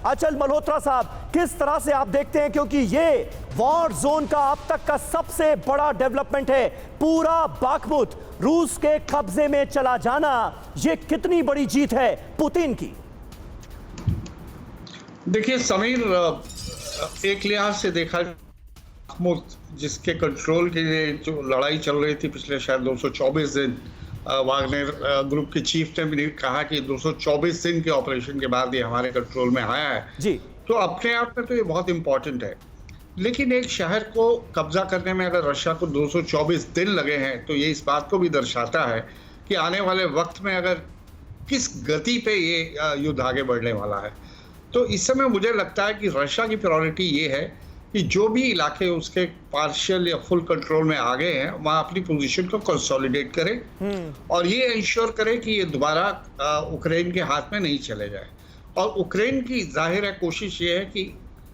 अचल मल्होत्रा साहब, किस तरह से आप देखते हैं, क्योंकि ये वॉर जोन का अब तक का सबसे बड़ा डेवलपमेंट है, पूरा बाखमुत रूस के कब्जे में चला जाना, ये कितनी बड़ी जीत है पुतिन की? देखिए समीर, एक लिहाज से देखा बाखमुत जिसके कंट्रोल के लिए जो लड़ाई चल रही थी पिछले शायद 224 दिन, वागनर ग्रुप के चीफ ने भी कहा कि 224 दिन के ऑपरेशन के बाद ये हमारे कंट्रोल में आया है जी। तो अपने आप में तो ये बहुत इंपॉर्टेंट है। लेकिन एक शहर को कब्जा करने में अगर रशिया को 224 दिन लगे हैं तो ये इस बात को भी दर्शाता है कि आने वाले वक्त में अगर किस गति पे ये युद्ध आगे बढ़ने वाला है। तो इस समय मुझे लगता है कि रशिया की प्रायोरिटी ये है कि जो भी इलाके उसके पार्शियल या फुल कंट्रोल में आ गए हैं वहाँ अपनी पोजीशन को कंसोलिडेट करें और ये इंश्योर करें कि ये दोबारा यूक्रेन के हाथ में नहीं चले जाए। और यूक्रेन की जाहिर है कोशिश ये है कि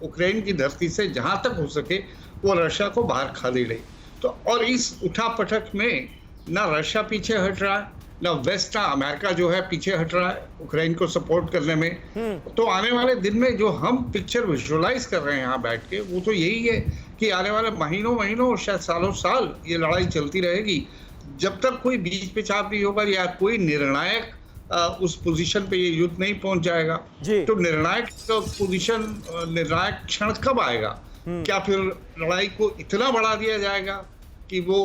यूक्रेन की धरती से जहाँ तक हो सके वो रशिया को बाहर खदेड़े। तो और इस उठापटक में ना रशिया पीछे हट रहा है, ना वेस्ट ना अमेरिका जो है पीछे हट रहा है यूक्रेन को सपोर्ट करने में। तो आने वाले दिन में जो हम पिक्चर विजुअलाइज कर रहे हैं यहाँ बैठ के, वो तो यही है कि आने वाले महीनों महीनों शायद सालों साल ये लड़ाई चलती रहेगी जब तक कोई बीच पेचाप नहीं होगा या कोई निर्णायक उस पोजीशन पे ये युद्ध नहीं पहुंच जाएगा। तो निर्णायक पोजीशन, निर्णायक क्षण कब आएगा? क्या फिर लड़ाई को इतना बढ़ा दिया जाएगा कि वो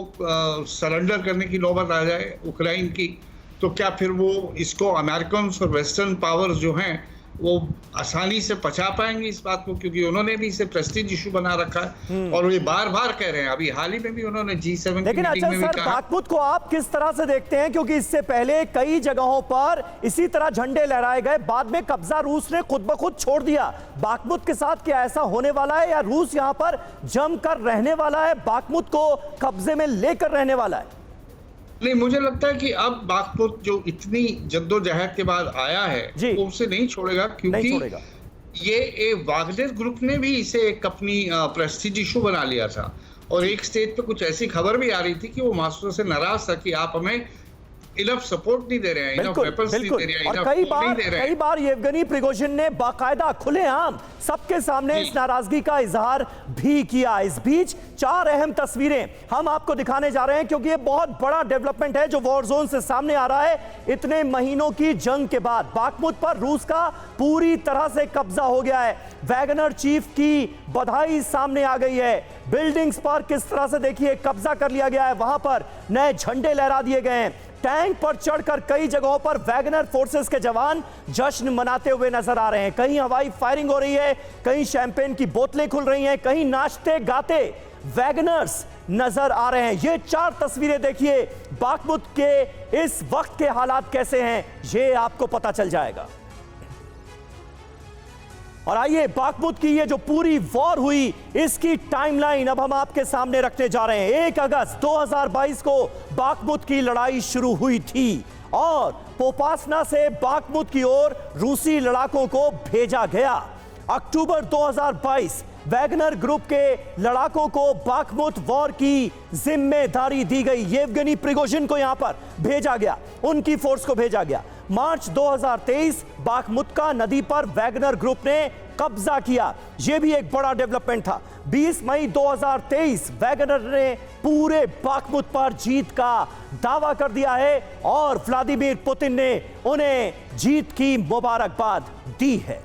सरेंडर करने की नौबत आ जाए यूक्रेन की? तो क्या फिर वो इसको अमेरिकन और वेस्टर्न पावर्स जो हैं वो आसानी से पचा पाएंगे इस बात को, क्योंकि उन्होंने भी इसे प्रेस्टीज इशू बना रखा है और ये बार बार कह रहे हैं। अभी हाल ही में भी उन्होंने G7 लेकिन अच्छा सर, बाखमुत को आप किस तरह से देखते हैं, क्योंकि इससे पहले कई जगहों पर इसी तरह झंडे लहराए गए, बाद में कब्जा रूस ने खुद ब खुद छोड़ दिया। बाखमुत के साथ क्या ऐसा होने वाला है या रूस यहां पर जमकर रहने वाला है, बाखमुत को कब्जे में लेकर रहने वाला है? नहीं, मुझे लगता है कि अब बाखमुत जो इतनी जद्दोजहद के बाद आया है वो उसे नहीं छोड़ेगा, क्योंकि ये वागनर ग्रुप ने भी इसे एक अपनी प्रेस्टीज इशू बना लिया था और एक स्टेज पे कुछ ऐसी खबर भी आ रही थी कि वो मॉस्को से नाराज था कि आप हमें इनफ सपोर्ट नहीं दे रहे हैं, इनफ वेपन्स नहीं दे रहे हैं, और कई बार येवगेनी प्रिगोजिन ने बाकायदा खुलेआम सबके सामने इस नाराजगी का इजहार भी किया। इस बीच 4 अहम तस्वीरें हम आपको दिखाने जा रहे हैं, क्योंकि ये बहुत बड़ा डेवलपमेंट है जो वॉर जोन से सामने आ रहा है। इतने महीनों की जंग के बाद बाखमुत पर रूस का पूरी तरह से कब्जा हो गया है। वैगनर चीफ की बधाई सामने आ गई है। बिल्डिंग्स पर किस तरह से देखिए कब्जा कर लिया गया है, वहां पर नए झंडे लहरा दिए गए हैं। टैंक पर चढ़कर कई जगहों पर वैगनर फोर्सेस के जवान जश्न मनाते हुए नजर आ रहे हैं। कहीं हवाई फायरिंग हो रही है, कहीं शैंपेन की बोतलें खुल रही हैं, कहीं नाचते गाते वैगनर्स नजर आ रहे हैं। ये 4 तस्वीरें देखिए, बाखमुत के इस वक्त के हालात कैसे हैं ये आपको पता चल जाएगा। और आइए बाखमुत की ये जो पूरी वॉर हुई इसकी टाइमलाइन अब हम आपके सामने रखने जा रहे हैं। 1 अगस्त 2022 को बाखमुत की लड़ाई शुरू हुई थी और पोपासना से बाखमुत की ओर रूसी लड़ाकों को भेजा गया। अक्टूबर 2022 वैगनर ग्रुप के लड़ाकों को बाखमुत वॉर की जिम्मेदारी दी गई। येवगेनी प्रिगोजिन को यहां पर भेजा गया, उनकी फोर्स को भेजा गया। मार्च 2023 बाखमुत का नदी पर वैगनर ग्रुप ने कब्जा किया, यह भी एक बड़ा डेवलपमेंट था। 20 मई 2023 वैगनर ने पूरे बाखमुत पर जीत का दावा कर दिया है और व्लादिमीर पुतिन ने उन्हें जीत की मुबारकबाद दी है।